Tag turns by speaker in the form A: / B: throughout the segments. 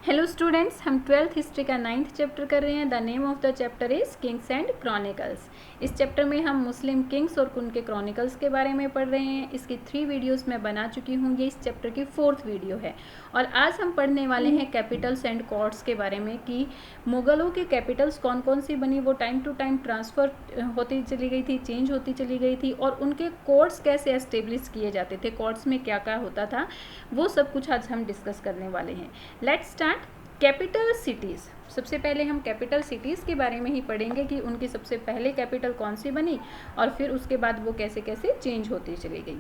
A: Hello students, हम 12th history का 9th chapter कर रहे हैं। The name of the chapter is Kings and chronicles. इस चैप्टर में हम मुस्लिम किंग्स और उनके क्रॉनिकल्स के बारे में पढ़ रहे हैं। इसकी 3 वीडियोस मैं बना चुकी हूँ। ये इस चैप्टर की 4th वीडियो है और आज हम पढ़ने वाले हैं कैपिटल्स एंड कोर्ट्स के बारे में कि मुग़लों की कैपिटल्स कौन कौन सी बनी, वो टाइम टू टाइम ट्रांसफ़र होती चली गई थी, चेंज होती चली गई थी, और उनके कोर्ट्स कैसे एस्टेब्लिश किए जाते थे, कोर्ट्स में क्या क्या होता था, वो सब कुछ आज हम डिस्कस करने वाले हैं। Let's start. Capital cities. सबसे पहले हम कैपिटल सिटीज़ के बारे में ही पढ़ेंगे कि उनकी सबसे पहले कैपिटल कौन सी बनी और फिर उसके बाद वो कैसे कैसे चेंज होती चली गई।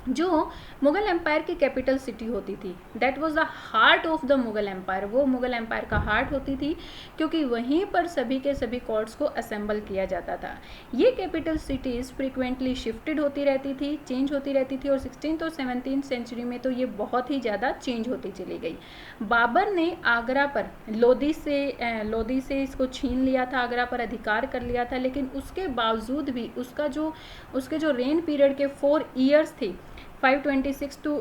A: जो मुग़ल एम्पायर की कैपिटल सिटी होती थी, that was the heart of the Mughal empire, वो मुग़ल एम्पायर का हार्ट होती थी क्योंकि वहीं पर सभी के सभी कोर्ट्स को असेंबल किया जाता था। ये कैपिटल सिटीज़ फ्रिक्वेंटली शिफ्टेड होती रहती थी, चेंज होती रहती थी और 16th और 17th सेंचुरी में तो ये बहुत ही ज़्यादा चेंज होती चली गई। बाबर ने आगरा पर लोदी से इसको छीन लिया था, आगरा पर अधिकार कर लिया था, लेकिन उसके बावजूद भी उसके जो रेन पीरियड के 4 ईयर्स थे, 1526 टू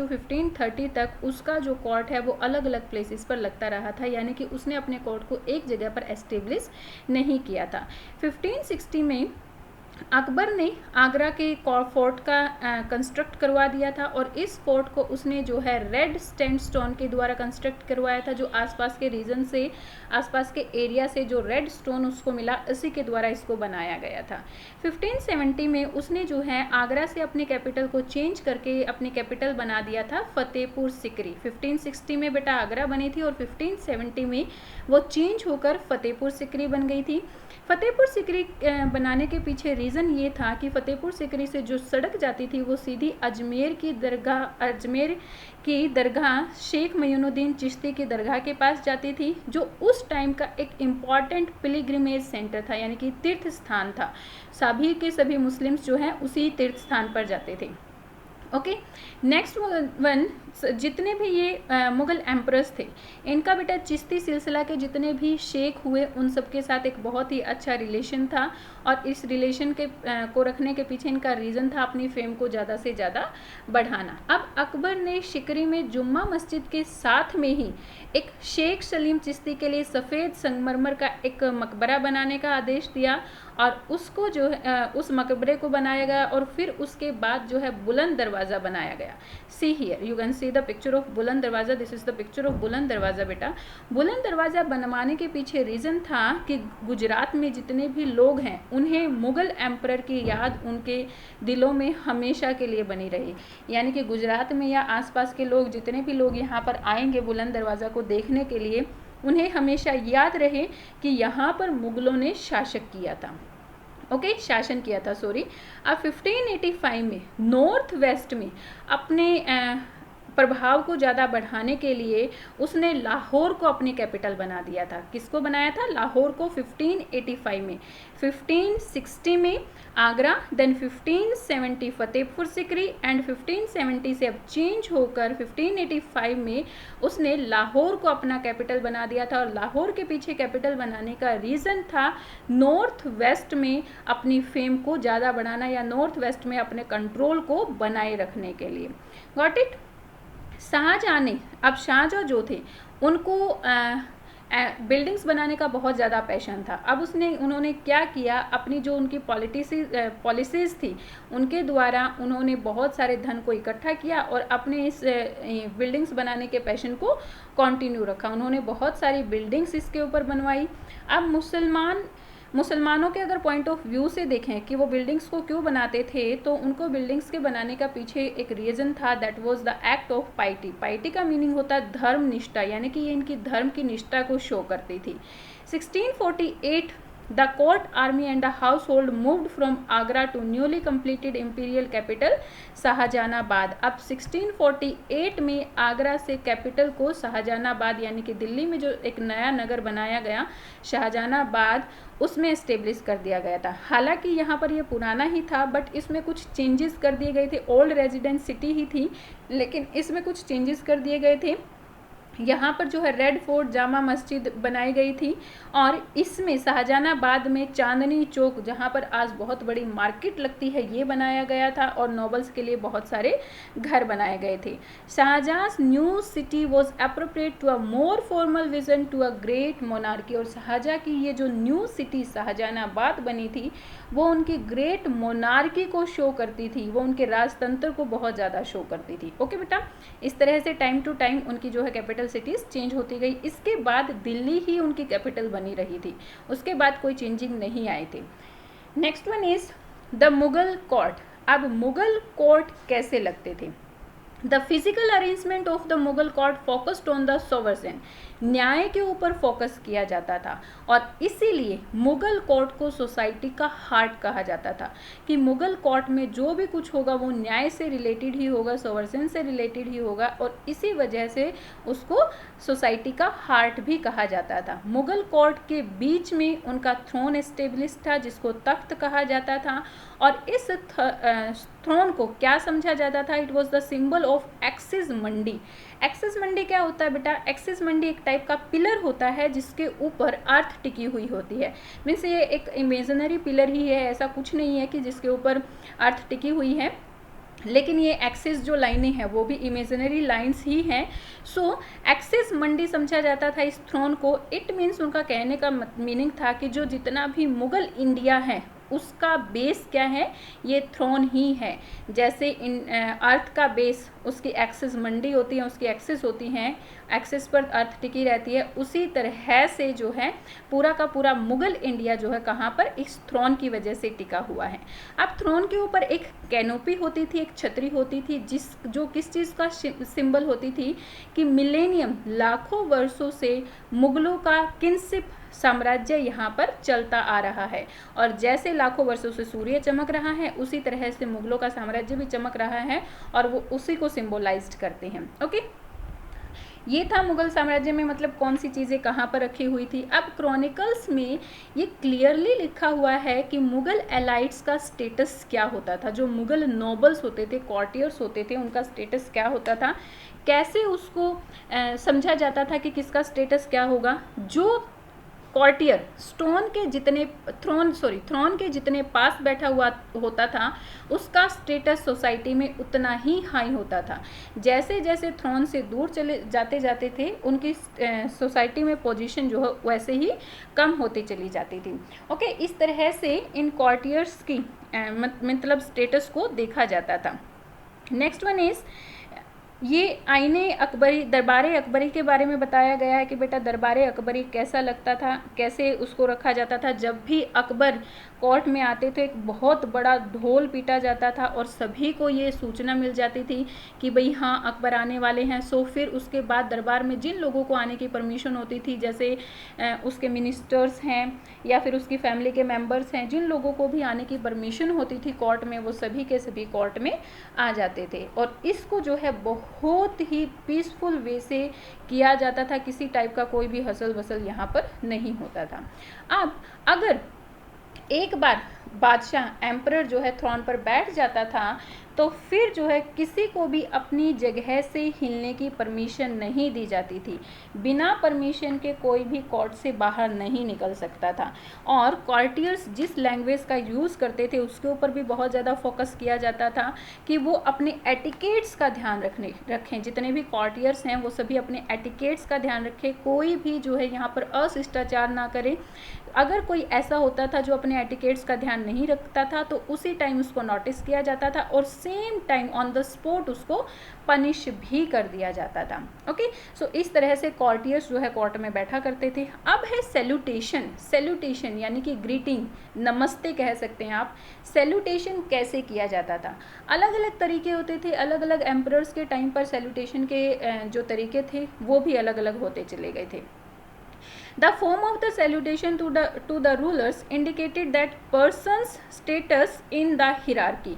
A: 1530 तक उसका जो कोर्ट है वो अलग अलग प्लेसेस पर लगता रहा था, यानी कि उसने अपने कोर्ट को एक जगह पर एस्टेब्लिश नहीं किया था। 1560 में अकबर ने आगरा के फोर्ट का कंस्ट्रक्ट करवा दिया था और इस फोर्ट को उसने जो है रेड सैंडस्टोन के द्वारा कंस्ट्रक्ट करवाया था। जो आसपास के रीजन से, आसपास के एरिया से जो रेड स्टोन उसको मिला, इसी के द्वारा इसको बनाया गया था। 1570 में उसने जो है आगरा से अपने कैपिटल को चेंज करके अपनी कैपिटल बना दिया था फतेहपुर सिकरी। 1560 में बेटा आगरा बनी थी और 1570 में वो चेंज होकर फतेहपुर सिकरी बन गई थी। फतेहपुर सिकरी बनाने के पीछे रीज़न ये था कि फतेहपुर सिकरी से जो सड़क जाती थी वो सीधी अजमेर की दरगाह शेख मयूनुद्दीन चिश्ती की दरगाह के पास जाती थी, जो उस टाइम का एक इम्पॉर्टेंट पिलग्रिमेज सेंटर था, यानी कि तीर्थ स्थान था। सभी के सभी मुस्लिम्स जो हैं उसी तीर्थ स्थान पर जाते थे। ओके, नेक्स्ट वन, जितने भी ये मुग़ल एम्परर्स थे, इनका बेटा चिश्ती सिलसिला के जितने भी शेख हुए उन सब के साथ एक बहुत ही अच्छा रिलेशन था और इस रिलेशन को रखने के पीछे इनका रीज़न था अपनी फेम को ज़्यादा से ज़्यादा बढ़ाना। अब अकबर ने शिकरी में जुम्मा मस्जिद के साथ में ही एक शेख सलीम चिश्ती के लिए सफ़ेद संगमरमर का एक मकबरा बनाने का आदेश दिया और उसको जो है उस मकबरे को बनाया गया और फिर उसके बाद जो है बुलंद दरवाज़ा बनाया गया। See here you can see the picture of बुलंद दरवाज़ा। This is the picture of बुलंद दरवाज़ा बेटा। बुलंद दरवाज़ा बनवाने के पीछे रीज़न था कि गुजरात में जितने भी लोग हैं उन्हें मुग़ल एम्परर की याद उनके दिलों में हमेशा के लिए बनी रही, यानी कि गुजरात में या आसपास के लोग जितने भी लोग यहाँ पर आएंगे बुलंद दरवाज़ा को देखने के लिए, उन्हें हमेशा याद रहे कि यहाँ पर मुग़लों ने शासन किया था। अब 1585 में नॉर्थ वेस्ट में अपने प्रभाव को ज़्यादा बढ़ाने के लिए उसने लाहौर को अपनी कैपिटल बना दिया था। किसको बनाया था? लाहौर को 1585 में। 1560 में आगरा, देन 1570 फतेहपुर सिकरी एंड 1570 से अब चेंज होकर 1585 में उसने लाहौर को अपना कैपिटल बना दिया था और लाहौर के पीछे कैपिटल बनाने का रीज़न था नॉर्थ वेस्ट में अपनी फेम को ज़्यादा बढ़ाना या नॉर्थ वेस्ट में अपने कंट्रोल को बनाए रखने के लिए। Got it? शाहजहाँ ने, अब शाहजहाँ जो थे उनको बिल्डिंग्स बनाने का बहुत ज़्यादा पैशन था। अब उन्होंने क्या किया, अपनी जो उनकी पॉलिसीज़ थी उनके द्वारा उन्होंने बहुत सारे धन को इकट्ठा किया और अपने इस बिल्डिंग्स बनाने के पैशन को कंटिन्यू रखा। उन्होंने बहुत सारी बिल्डिंग्स इसके ऊपर बनवाई। अब मुसलमानों के अगर पॉइंट ऑफ व्यू से देखें कि वो बिल्डिंग्स को क्यों बनाते थे, तो उनको बिल्डिंग्स के बनाने का पीछे एक रीज़न था, that was the act of piety. Piety का मीनिंग होता है धर्म निष्ठा, यानी कि ये इनकी धर्म की निष्ठा को शो करती थी। 1648 the court army and the household moved from Agra to newly completed imperial capital Shahjahanabad. अब 1648 में आगरा से कैपिटल को शाहजहानाबाद, यानी कि दिल्ली में जो एक नया नगर बनाया गया शाहजहानाबाद, उसमें इस्टेब्लिश कर दिया गया था। हालांकि यहाँ पर ये पुराना ही था बट इसमें कुछ चेंजेस कर दिए गए थे। ओल्ड रेजिडेंस सिटी ही थी लेकिन इसमें कुछ चेंजेस कर दिए गए थे यहाँ पर जो है रेड फोर्ट जामा मस्जिद बनाई गई थी और इसमें शाहजहानाबाद में चांदनी चौक, जहाँ पर आज बहुत बड़ी मार्केट लगती है, ये बनाया गया था और नोबल्स के लिए बहुत सारे घर बनाए गए थे। Shahjahan new city was appropriate to a more formal vision to a great monarchy. और शाहजहां की ये जो न्यू सिटी शाहजहानाबाद बनी थी वो उनकी ग्रेट मोनार्की को शो करती थी, वो उनके राजतंत्र को बहुत ज़्यादा शो करती थी। ओके बेटा, इस तरह से टाइम टू टाइम उनकी जो है कैपिटल सिटीज़ चेंज होती गई। इसके बाद दिल्ली ही उनकी कैपिटल बनी रही थी, उसके बाद कोई चेंजिंग नहीं आए थे। Next one is the Mughal court. अब मुगल कोर्ट कैसे लगते थे? The physical arrangement of the Mughal court focused on the sovereign. न्याय के ऊपर फोकस किया जाता था और इसीलिए मुगल कोर्ट को सोसाइटी का हार्ट कहा जाता था कि मुगल कोर्ट में जो भी कुछ होगा वो न्याय से रिलेटेड ही होगा, सोवर्सन से रिलेटेड ही होगा और इसी वजह से उसको सोसाइटी का हार्ट भी कहा जाता था। मुगल कोर्ट के बीच में उनका थ्रोन एस्टेब्लिश था जिसको तख्त कहा जाता था और इस थ्रोन को क्या समझा जाता था? It was the symbol of axis mundi. Axis mundi क्या होता है बेटा? एक्सिस मंडी एक टाइप का पिलर होता है जिसके ऊपर अर्थ टिकी हुई होती है। मीन्स ये एक इमेजिनरी पिलर ही है, ऐसा कुछ नहीं है कि जिसके ऊपर अर्थ टिकी हुई है, लेकिन ये एक्सिस जो लाइनें हैं वो भी इमेजिनरी लाइंस ही हैं। सो एक्सिस मंडी समझा जाता था इस थ्रोन को। इट मीन्स उनका कहने का मीनिंग था कि जो जितना भी मुगल इंडिया है उसका बेस क्या है? ये थ्रोन ही है। जैसे इन अर्थ का बेस उसकी एक्सिस मंडी होती है, उसकी एक्सिस होती हैं, एक्सिस पर अर्थ टिकी रहती है, उसी तरह से जो है पूरा का पूरा मुगल इंडिया जो है कहाँ पर? इस थ्रोन की वजह से टिका हुआ है। अब थ्रोन के ऊपर एक कैनोपी होती थी, एक छतरी होती थी जो किस चीज़ का सिंबल होती थी कि मिलेनियम, लाखों वर्षों से मुगलों का किनशिप साम्राज्य यहाँ पर चलता आ रहा है और जैसे लाखों वर्षों से सूर्य चमक रहा है उसी तरह से मुगलों का साम्राज्य भी चमक रहा है और वो उसी को सिंबलाइज्ड करते हैं। ओके, ये था मुगल साम्राज्य में मतलब कौन सी चीज़ें कहाँ पर रखी हुई थी। अब क्रॉनिकल्स में ये क्लियरली लिखा हुआ है कि मुगल एलाइट्स का स्टेटस क्या होता था। जो मुगल नोबल्स होते थे, कॉर्टियर्स होते थे, उनका स्टेटस क्या होता था, कैसे उसको समझा जाता था कि किसका स्टेटस क्या होगा। जो कॉर्टियर थ्रोन के जितने पास बैठा हुआ होता था उसका स्टेटस सोसाइटी में उतना ही हाई होता था। जैसे जैसे थ्रोन से दूर चले जाते थे उनकी सोसाइटी में पोजीशन जो है वैसे ही कम होती चली जाती थी। ओके, इस तरह से इन कॉर्टियर्स की मतलब स्टेटस को देखा जाता था। नेक्स्ट वन इज ये आईने अकबरी, दरबारे अकबरी के बारे में बताया गया है कि बेटा दरबारे अकबरी कैसा लगता था, कैसे उसको रखा जाता था। जब भी अकबर कोर्ट में आते थे एक बहुत बड़ा ढोल पीटा जाता था और सभी को ये सूचना मिल जाती थी कि भाई हाँ अकबर आने वाले हैं। सो फिर उसके बाद दरबार में जिन लोगों को आने की परमिशन होती थी, जैसे उसके मिनिस्टर्स हैं या फिर उसकी फैमिली के मेंबर्स हैं, जिन लोगों को भी आने की परमिशन होती थी कोर्ट में, वो सभी के सभी कोर्ट में आ जाते थे और इसको जो है बहुत ही पीसफुल वे से किया जाता था। किसी टाइप का कोई भी हसल वसल यहाँ पर नहीं होता था। अब अगर एक बार बादशाह एम्परर जो है थ्रोन पर बैठ जाता था तो फिर जो है किसी को भी अपनी जगह से हिलने की परमिशन नहीं दी जाती थी। बिना परमिशन के कोई भी कोर्ट से बाहर नहीं निकल सकता था और कॉर्टियर्स जिस लैंग्वेज का यूज़ करते थे उसके ऊपर भी बहुत ज़्यादा फोकस किया जाता था कि वो अपने एटिकेट्स का ध्यान रखें। जितने भी कॉर्टियर्स हैं वो सभी अपने एटिकेट्स का ध्यान रखें, कोई भी जो है यहाँ पर अशिष्टाचार ना करे। अगर कोई ऐसा होता था जो अपने एटिकेट्स का ध्यान नहीं रखता था तो उसी टाइम उसको नोटिस किया जाता था और same time on the spot उसको पनिश भी कर दिया जाता था। ओके, सो इस तरह से कॉर्टियर्स जो है कोर्ट में बैठा करते थे। अब है सैल्यूटेशन यानी कि ग्रीटिंग, नमस्ते कह सकते हैं आप। सैल्यूटेशन कैसे किया जाता था? अलग अलग तरीके होते थे, अलग अलग एम्परर्स के टाइम पर सैल्यूटेशन के जो तरीके थे वो भी अलग अलग होते चले गए थे। The form of the salutation to the rulers indicated that person's status in the hierarchy,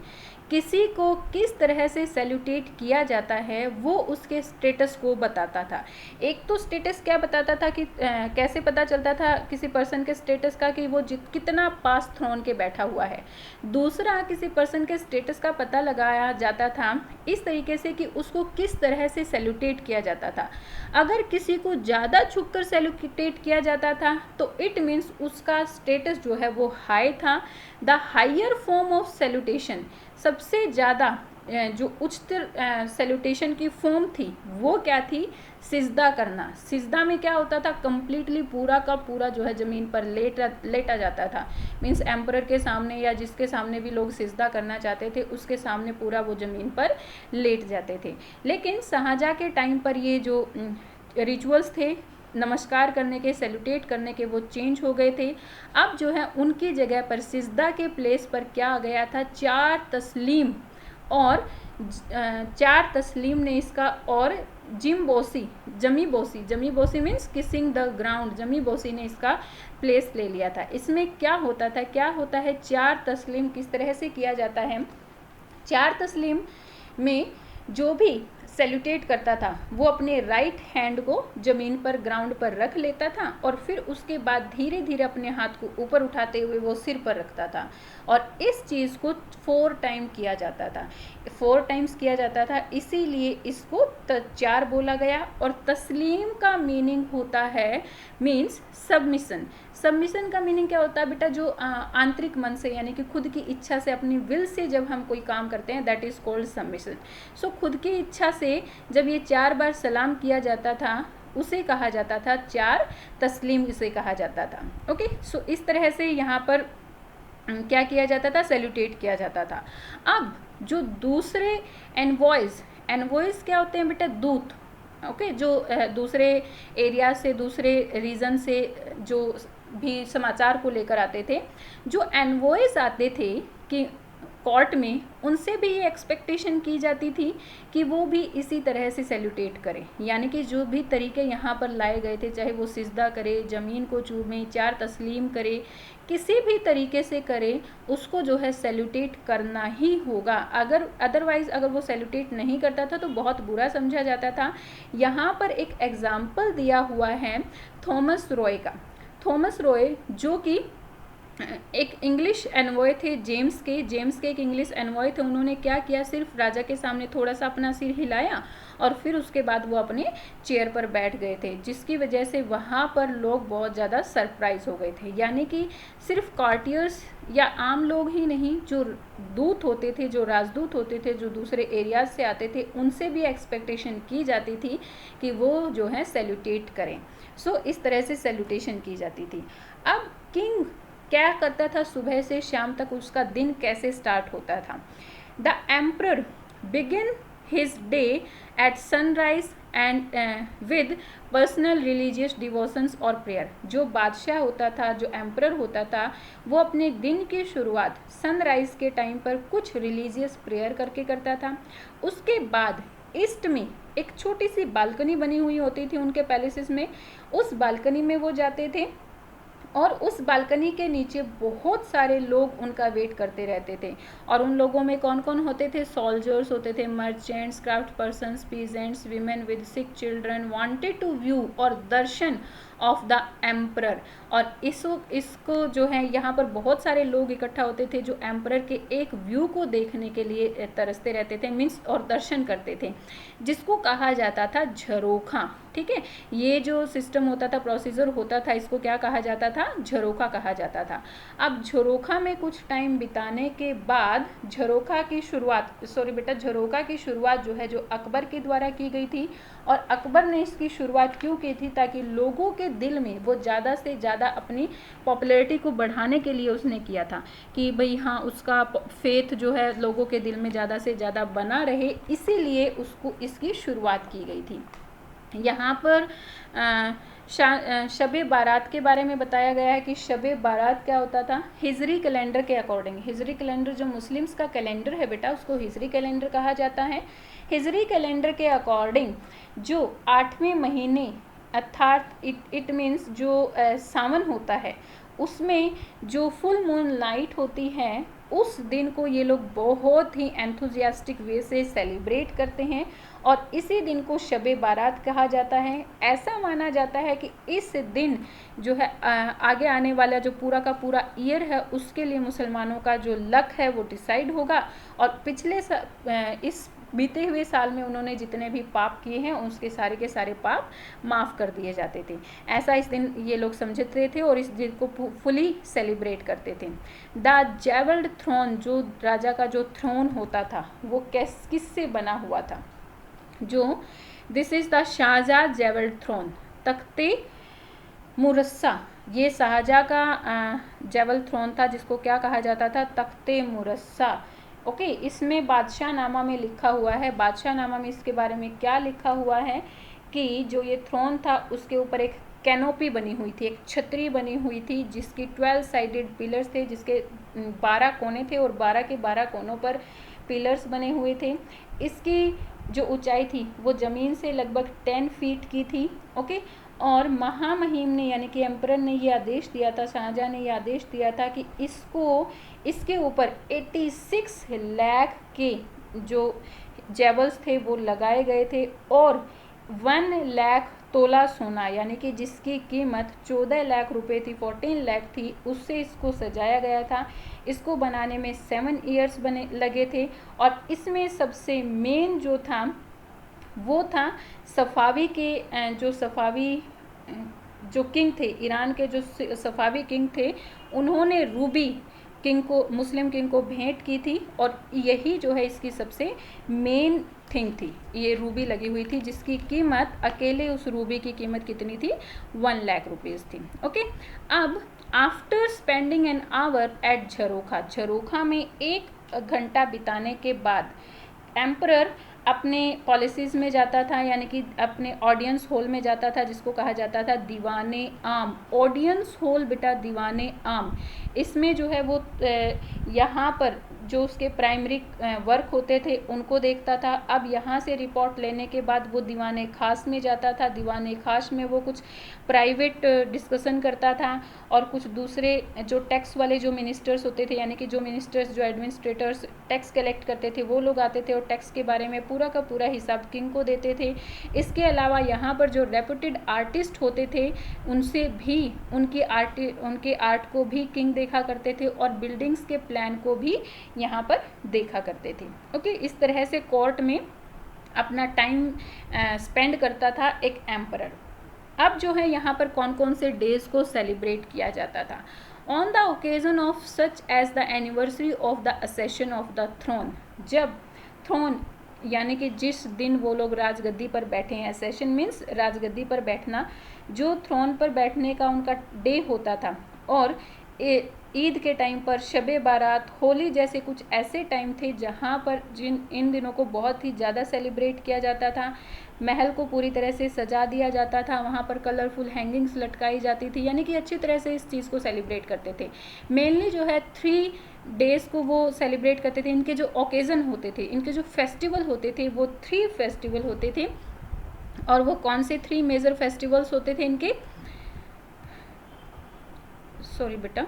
A: किसी को किस तरह से सैल्यूटेट किया जाता है वो उसके स्टेटस को बताता था। एक तो स्टेटस क्या बताता था कि कैसे पता चलता था किसी पर्सन के स्टेटस का कि वो कितना पास थ्रोन के बैठा हुआ है। दूसरा, किसी पर्सन के स्टेटस का पता लगाया जाता था इस तरीके से कि उसको किस तरह से सैल्यूटेट किया जाता था। अगर किसी को ज़्यादा झुककर सैल्यूटेट किया जाता था तो इट मीन्स उसका स्टेटस जो है वो हाई था। The higher form of salutation, सबसे ज़्यादा जो उच्चतर सैल्यूटेशन की फॉर्म थी वो क्या थी? सिजदा करना। सिजदा में क्या होता था? कंप्लीटली पूरा का पूरा जो है ज़मीन पर लेटा जाता था। मीन्स एम्परर के सामने या जिसके सामने भी लोग सिजदा करना चाहते थे उसके सामने पूरा वो ज़मीन पर लेट जाते थे। लेकिन शाहजहाँ के टाइम पर ये जो रिचुअल्स थे नमस्कार करने के, सैल्यूटेट करने के, वो चेंज हो गए थे। अब जो है उनकी जगह पर सिजदा के प्लेस पर क्या आ गया था? 4 तस्लीम और 4 तस्लीम ने इसका, और जमी बोसी मीन्स किसिंग द ग्राउंड, जमी बोसी ने इसका प्लेस ले लिया था। इसमें क्या होता है 4 तस्लीम किस तरह से किया जाता है? 4 तस्लीम में जो भी सैल्यूटेट करता था वो अपने राइट हैंड को ज़मीन पर, ग्राउंड पर रख लेता था और फिर उसके बाद धीरे धीरे अपने हाथ को ऊपर उठाते हुए वो सिर पर रखता था। और इस चीज़ को 4 टाइम किया जाता था, 4 टाइम्स किया जाता था, इसीलिए इसको 4 बोला गया। और तस्लीम का मीनिंग होता है मीन्स सबमिशन। सबमिशन का मीनिंग क्या होता है बेटा? जो आंतरिक मन से यानी कि खुद की इच्छा से, अपनी विल से जब हम कोई काम करते हैं दैट इज़ कॉल्ड सबमिशन। सो खुद की इच्छा से जब ये 4 बार सलाम किया जाता था उसे कहा जाता था 4 तस्लीम, इसे कहा जाता था। ओके, सो इस तरह से यहाँ पर क्या किया जाता था? सैल्यूटेट किया जाता था। अब जो दूसरे एनवॉयज़ क्या होते हैं बेटा? दूत। ओके, जो दूसरे एरिया से, दूसरे रीजन से जो भी समाचार को लेकर आते थे, जो एनवॉयज़ आते थे कि कोर्ट में, उनसे भी ये एक्सपेक्टेशन की जाती थी कि वो भी इसी तरह से सैल्यूटेट करें। यानी कि जो भी तरीके यहाँ पर लाए गए थे, चाहे वो सिजदा करे, ज़मीन को चूमे, 4 तस्लीम करे, किसी भी तरीके से करे, उसको जो है सैल्यूटेट करना ही होगा। अगर अदरवाइज़ अगर वो सैल्यूटेट नहीं करता था तो बहुत बुरा समझा जाता था। यहाँ पर एक एग्ज़ाम्पल दिया हुआ है थॉमस रॉय का। थॉमस रॉय जो कि एक इंग्लिश एनवॉय थे, जेम्स के एक इंग्लिश एनवॉय थे। उन्होंने क्या किया? सिर्फ राजा के सामने थोड़ा सा अपना सिर हिलाया और फिर उसके बाद वो अपने चेयर पर बैठ गए थे, जिसकी वजह से वहाँ पर लोग बहुत ज़्यादा सरप्राइज हो गए थे। यानी कि सिर्फ कॉर्टियर्स या आम लोग ही नहीं, जो दूत होते थे, जो राजदूत होते थे, जो दूसरे एरियाज से आते थे, उनसे भी एक्सपेक्टेशन की जाती थी कि वो जो है सैल्यूटेट करें। सो इस तरह से सैल्यूटेशन की जाती थी। अब किंग क्या करता था? सुबह से शाम तक उसका दिन कैसे स्टार्ट होता था? The emperor begin his day at sunrise and with personal religious devotions और प्रेयर। जो बादशाह होता था, जो एम्परर होता था, वो अपने दिन की शुरुआत सनराइज के टाइम पर कुछ रिलीजियस प्रेयर करके करता था। उसके बाद ईस्ट में एक छोटी सी बालकनी बनी हुई होती थी उनके पैलेसेस में, उस बालकनी में वो जाते थे और उस बालकनी के नीचे बहुत सारे लोग उनका वेट करते रहते थे। और उन लोगों में कौन कौन होते थे? सोल्जर्स होते थे, merchants, craft persons, peasants, women with sick children wanted to view और दर्शन ऑफ द एम्परर। और इसको जो है यहाँ पर बहुत सारे लोग इकट्ठा होते थे जो एम्परर के एक व्यू को देखने के लिए तरसते रहते थे, मीन्स और दर्शन करते थे, जिसको कहा जाता था झरोखा। ठीक है, ये जो सिस्टम होता था, प्रोसीजर होता था, इसको क्या कहा जाता था? झरोखा कहा जाता था। अब झरोखा में कुछ टाइम बिताने के बाद झरोखा की शुरुआत जो है, जो अकबर के द्वारा की गई थी। और अकबर ने इसकी शुरुआत क्यों की थी? ताकि लोगों के दिल में वो ज़्यादा से ज़्यादा अपनी पॉपुलैरिटी को बढ़ाने के लिए उसने किया था कि भाई हाँ, उसका फेथ जो है लोगों के दिल में ज़्यादा से ज़्यादा बना रहे, इसीलिए उसको इसकी शुरुआत की गई थी। यहाँ पर शब-ए बारात के बारे में बताया गया है कि शब-ए बारात क्या होता था? हिजरी कैलेंडर के अकॉर्डिंग, हिजरी कैलेंडर जो मुस्लिम्स का कैलेंडर है बेटा, उसको हिजरी कैलेंडर कहा जाता है। हिजरी कैलेंडर के अकॉर्डिंग जो 8वें महीने अर्थात इट मीन्स जो सावन होता है, उसमें जो फुल मून नाइट होती है उस दिन को ये लोग बहुत ही एंथुजियास्टिक वे से सेलिब्रेट करते हैं और इसी दिन को शब बारात कहा जाता है। ऐसा माना जाता है कि इस दिन जो है आगे आने वाला जो पूरा का पूरा ईयर है उसके लिए मुसलमानों का जो लक है वो डिसाइड होगा और पिछले इस बीते हुए साल में उन्होंने जितने भी पाप किए हैं उसके सारे के सारे पाप माफ़ कर दिए जाते थे। ऐसा इस दिन ये लोग समझते थे और इस दिन को फुली सेलिब्रेट करते थे। द जेवल्ड थ्रोन, जो राजा का जो थ्रोन होता था वो किससे बना हुआ था? जो this is the Shahjahan jewelled throne, तख्ते मुरस्सा, ये शाहजहाँ का जेवल थ्रोन था जिसको क्या कहा जाता था? तख्ते मुरस्सा। ओके, इसमें बादशाह नामा में लिखा हुआ है। बादशाह नामा में इसके बारे में क्या लिखा हुआ है कि जो ये थ्रोन था उसके ऊपर एक कैनोपी बनी हुई थी, एक छतरी बनी हुई थी जिसकी 12 साइडेड पिलर्स थे, जिसके 12 कोने थे और 12 के 12 कोनों पर पिलर्स बने हुए थे। इसकी जो ऊंचाई थी वो ज़मीन से लगभग 10 फीट की थी। ओके, और महामहिम ने यानी कि एम्परर ने ये आदेश दिया था, शाहजहाँ ने ये आदेश दिया था कि इसके ऊपर 86 लाख के जो जेवल्स थे वो लगाए गए थे और 1 लाख तोला सोना यानी कि जिसकी कीमत 14 लाख रुपए थी, 14 लाख थी, उससे इसको सजाया गया था। इसको बनाने में 7 ईयर्स लगे थे और इसमें सबसे मेन जो था वो था सफ़ावी के जो किंग थे, ईरान के जो सफ़ावी किंग थे, उन्होंने रूबी किंग को, मुस्लिम किंग को भेंट की थी और यही जो है इसकी सबसे मेन थिंग थी। ये रूबी लगी हुई थी जिसकी कीमत, अकेले उस रूबी की कीमत कितनी थी? 1 लाख रुपीज़ थी। ओके, अब after spending an hour at jharokha, झरोखा में 1 घंटा बिताने के बाद एम्परर अपने पॉलिसीज़ में जाता था, यानी कि अपने ऑडियंस हॉल में जाता था जिसको कहा जाता था दीवाने आम। ऑडियंस हॉल बेटा दीवाने आम, इसमें जो है वो यहाँ पर जो उसके प्राइमरी वर्क होते थे उनको देखता था। अब यहाँ से रिपोर्ट लेने के बाद वो दीवाने खास में जाता था। दीवाने खास में वो कुछ प्राइवेट डिस्कशन करता था और कुछ दूसरे जो टैक्स वाले जो मिनिस्टर्स होते थे, यानी कि जो मिनिस्टर्स, जो एडमिनिस्ट्रेटर्स टैक्स कलेक्ट करते थे, वो लोग आते थे और टैक्स के बारे में पूरा का पूरा हिसाब किंग को देते थे। इसके अलावा यहाँ पर जो रेपुटेड आर्टिस्ट होते थे उनसे भी उनके आर्ट को भी किंग देखा करते थे और बिल्डिंग्स के प्लान को भी यहाँ पर देखा करते थे। ओके, इस तरह से कोर्ट में अपना टाइम स्पेंड करता था एक एम्परर। अब जो है यहाँ पर कौन कौन से डेज को सेलिब्रेट किया जाता था? On the occasion of such as the anniversary of the accession of the throne, जब थ्रोन यानी कि जिस दिन वो लोग राजगद्दी पर बैठे हैं, असेशन मीन्स राजगद्दी पर बैठना, जो थ्रोन पर बैठने का उनका डे होता था और ईद के टाइम पर, शबे बारात, होली जैसे कुछ ऐसे टाइम थे जहाँ पर इन दिनों को बहुत ही ज़्यादा सेलिब्रेट किया जाता था। महल को पूरी तरह से सजा दिया जाता था, वहाँ पर कलरफुल हैंगिंग्स लटकाई जाती थी, यानी कि अच्छी तरह से इस चीज़ को सेलिब्रेट करते थे। मेनली जो है 3 डेज़ को वो सेलिब्रेट करते थे। इनके जो ओकेज़न होते थे, इनके जो फेस्टिवल होते थे वो 3 फेस्टिवल होते थे। और वो कौन से 3 मेजर फेस्टिवल्स होते थे इनके? सॉरी बेटा,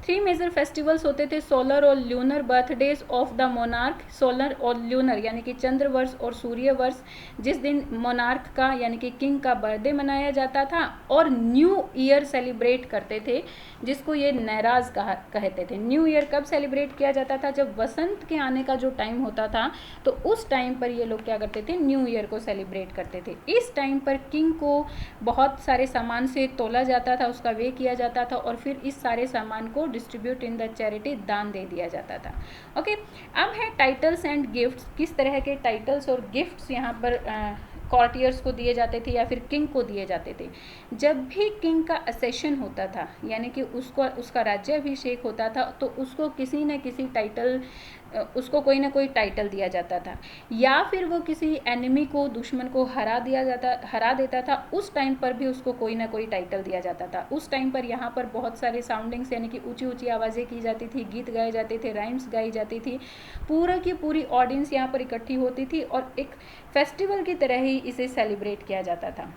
A: 3 मेजर फेस्टिवल्स होते थे। सोलर और lunar birthdays of the monarch, solar और ल्यूनर यानी कि चंद्र वर्ष और सूर्य वर्ष, जिस दिन मोनार्क का यानी कि किंग का बर्थडे मनाया जाता था। और न्यू ईयर सेलिब्रेट करते थे जिसको ये नैराज कहते थे। न्यू ईयर कब सेलिब्रेट किया जाता था? जब वसंत के आने का जो टाइम होता था तो उस टाइम पर ये लोग क्या करते थे? न्यू ईयर को सेलिब्रेट करते थे। इस टाइम पर किंग को बहुत सारे सामान से तोला जाता था, उसका वे किया जाता था और फिर इस सारे सामान को डिस्ट्रीब्यूट इन द चैरिटी, दान दे दिया जाता था। ओके, अब है टाइटल्स एंड गिफ्ट्स। किस तरह के टाइटल्स और गिफ्ट्स यहाँ पर कॉर्टियर्स को दिए जाते थे या फिर किंग को दिए जाते थे? जब भी किंग का असेशन होता था यानी कि उसका राज्याभिषेक होता था तो उसको किसी न किसी टाइटल, उसको कोई ना कोई टाइटल दिया जाता था, या फिर वो किसी एनिमी को, दुश्मन को हरा देता था, उस टाइम पर भी उसको कोई ना कोई टाइटल दिया जाता था। उस टाइम पर यहाँ पर बहुत सारे साउंडिंग्स यानी कि ऊंची ऊंची आवाज़ें की जाती थी, गीत गाए जाते थे, राइम्स गाई जाती थी, पूरा की पूरी ऑडियंस यहाँ पर इकट्ठी होती थी और एक फेस्टिवल की तरह ही इसे सेलिब्रेट किया जाता था।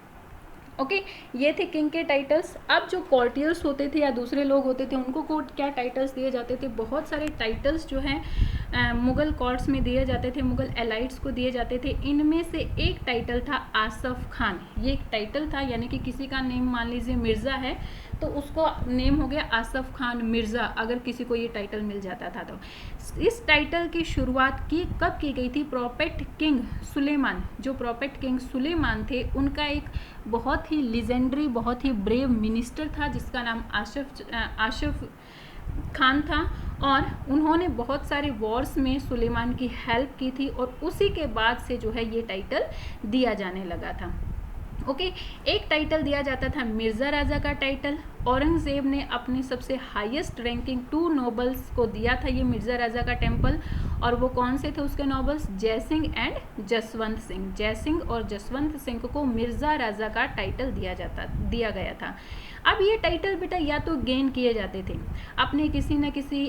A: ओके, ये थे किंग के टाइटल्स। अब जो कॉर्टियर्स होते थे या दूसरे लोग होते थे उनको को क्या टाइटल्स दिए जाते थे, बहुत सारे टाइटल्स जो हैं मुग़ल कोर्ट्स में दिए जाते थे, मुग़ल एलाइट्स को दिए जाते थे। इनमें से एक टाइटल था आसफ़ खान। ये एक टाइटल था, यानी कि किसी का नेम मान लीजिए मिर्ज़ा है तो उसको नेम हो गया आसफ़ खान मिर्ज़ा, अगर किसी को ये टाइटल मिल जाता था तो। इस टाइटल की शुरुआत कब की गई थी? प्रॉफेट किंग सुलेमान, जो प्रॉफेट किंग सुलेमान थे उनका एक बहुत ही लीजेंडरी, बहुत ही ब्रेव मिनिस्टर था जिसका नाम आसफ़ खान था, और उन्होंने बहुत सारे वॉर्स में सुलेमान की हेल्प की थी, और उसी के बाद से जो है ये टाइटल दिया जाने लगा था। ओके, एक टाइटल दिया जाता था मिर्ज़ा राजा का टाइटल। औरंगज़ेब ने अपने सबसे हाईएस्ट रैंकिंग 2 नोबल्स को दिया था ये मिर्ज़ा राजा का टेम्पल, और वो कौन से थे उसके नोबल्स? जयसिंह एंड जसवंत सिंह। जयसिंह और जसवंत सिंह को मिर्ज़ा राजा का टाइटल दिया गया था। अब ये टाइटल बेटा या तो गेन किए जाते थे अपने किसी न किसी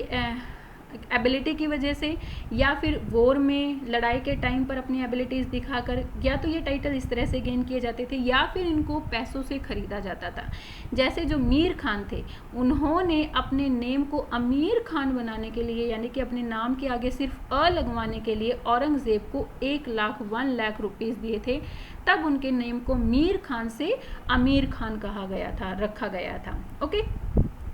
A: एबिलिटी की वजह से, या फिर वॉर में लड़ाई के टाइम पर अपनी एबिलिटीज़ दिखाकर, या तो ये टाइटल इस तरह से गेन किए जाते थे, या फिर इनको पैसों से ख़रीदा जाता था। जैसे जो मीर खान थे, उन्होंने अपने नेम को अमीर खान बनाने के लिए, यानी कि अपने नाम के आगे सिर्फ अ लगवाने के लिए औरंगज़ेब को 1 लाख रुपीज़ दिए थे। तब उनके नेम को मीर खान से अमीर खान रखा गया था। ओके,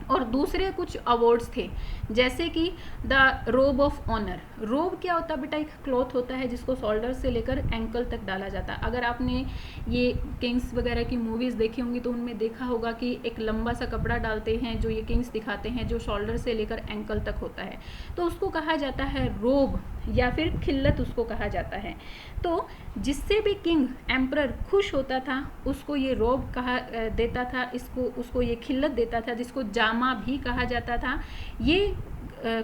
A: और दूसरे कुछ अवार्ड्स थे, जैसे कि द रोब ऑफ ऑनर। रोब क्या होता है बेटा? एक क्लॉथ होता है जिसको शोल्डर से लेकर एंकल तक डाला जाता है। अगर आपने ये किंग्स वगैरह की मूवीज़ देखी होंगी तो उनमें देखा होगा कि एक लंबा सा कपड़ा डालते हैं जो ये किंग्स दिखाते हैं, जो शोल्डर से लेकर एंकल तक होता है, तो उसको कहा जाता है रोब, या फिर खिल्लत उसको कहा जाता है। तो जिससे भी किंग एम्परर खुश होता था उसको ये रोब कहा देता था, उसको ये खिल्लत देता था, जिसको जामा भी कहा जाता था। ये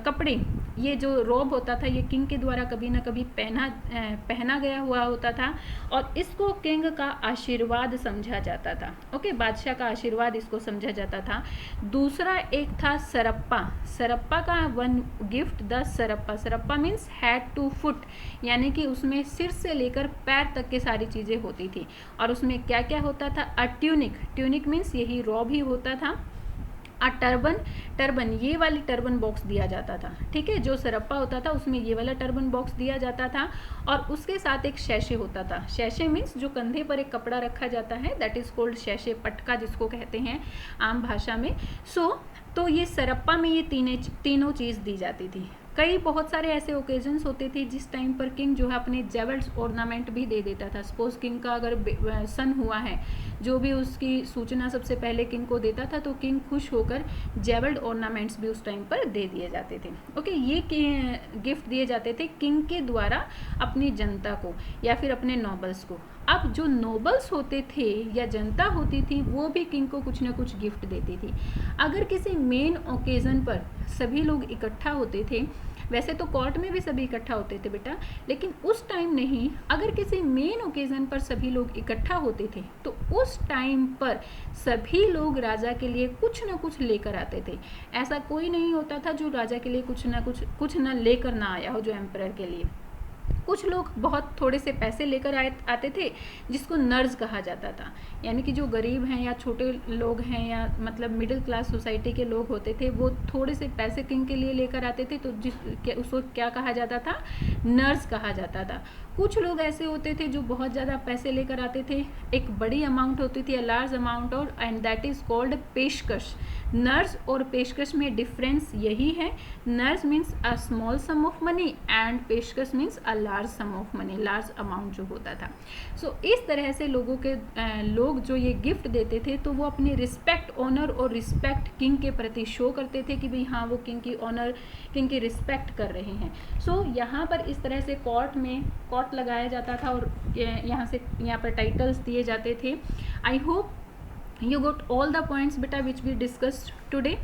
A: कपड़े, ये जो रोब होता था, ये किंग के द्वारा कभी ना कभी पहना गया हुआ होता था, और इसको किंग का आशीर्वाद समझा जाता था। ओके, बादशाह का आशीर्वाद इसको समझा जाता था। दूसरा एक था सरप्पा। सरप्पा का one gift the sarapa. Sarapa means head to foot, यानी कि उसमें सिर से लेकर पैर तक की सारी चीज़ें होती थी। और उसमें क्या क्या होता था? अ ट्यूनिक। ट्यूनिक मीन्स यही रोब ही होता था। टर्बन, ये वाली टर्बन बॉक्स दिया जाता था, ठीक है। जो सरप्पा होता था उसमें ये वाला टर्बन बॉक्स दिया जाता था, और उसके साथ एक शैशे होता था। शैशे मीन्स जो कंधे पर एक कपड़ा रखा जाता है, दैट इज़ कॉल्ड शैशे, पटका जिसको कहते हैं आम भाषा में। तो ये सरप्पा में ये तीनों चीज़ दी जाती थी। कई बहुत सारे ऐसे ओकेजन्स होते थे जिस टाइम पर किंग जो है अपने जेवल्स ऑर्नामेंट भी दे देता था। सपोज किंग का अगर सन हुआ है, जो भी उसकी सूचना सबसे पहले किंग को देता था, तो किंग खुश होकर जेवल्ड ऑर्नामेंट्स भी उस टाइम पर दे दिए जाते थे। ओके, ये गिफ्ट दिए जाते थे किंग के द्वारा अपनी जनता को या फिर अपने नोबल्स को। अब जो नोबल्स होते थे या जनता होती थी वो भी किंग को कुछ ना कुछ गिफ्ट देती थी। अगर किसी मेन ओकेज़न पर सभी लोग इकट्ठा होते थे, वैसे तो कोर्ट में भी सभी इकट्ठा होते थे बेटा, लेकिन उस टाइम नहीं, अगर किसी मेन ओकेज़न पर सभी लोग इकट्ठा होते थे तो उस टाइम पर सभी लोग राजा के लिए कुछ ना कुछ लेकर आते थे। ऐसा कोई नहीं होता था जो राजा के लिए कुछ ना लेकर ना आया हो, जो एम्परर के लिए। कुछ लोग बहुत थोड़े से पैसे लेकर आते थे, जिसको नर्स कहा जाता था, यानी कि जो गरीब हैं या छोटे लोग हैं या मतलब मिडिल क्लास सोसाइटी के लोग होते थे, वो थोड़े से पैसे किंग के लिए लेकर आते थे, तो उसको क्या कहा जाता था? नर्स कहा जाता था। कुछ लोग ऐसे होते थे जो बहुत ज़्यादा पैसे लेकर आते थे, एक बड़ी अमाउंट होती थी, अ लार्ज अमाउंट, और and that is called peshkash. नर्स और पेशकश में डिफरेंस यही है। नर्स means a small sum of money and peshkash means a large sum of money, large amount जो होता था। सो इस तरह से लोग जो ये गिफ्ट देते थे, तो वो अपनी रिस्पेक्ट, ऑनर और रिस्पेक्ट किंग के प्रति शो करते थे कि भाई हाँ, वो किंग की रिस्पेक्ट कर रहे हैं। सो यहाँ पर इस तरह से कोर्ट लगाया जाता था, और यहाँ पर टाइटल्स दिए जाते थे। I hope you got all the points beta which we discussed today.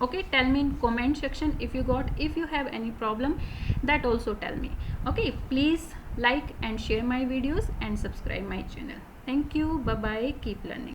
A: Okay, tell me in comment section if you have any problem, that also tell me. Okay, please like and share my videos and subscribe my channel. Thank you, bye bye, keep learning.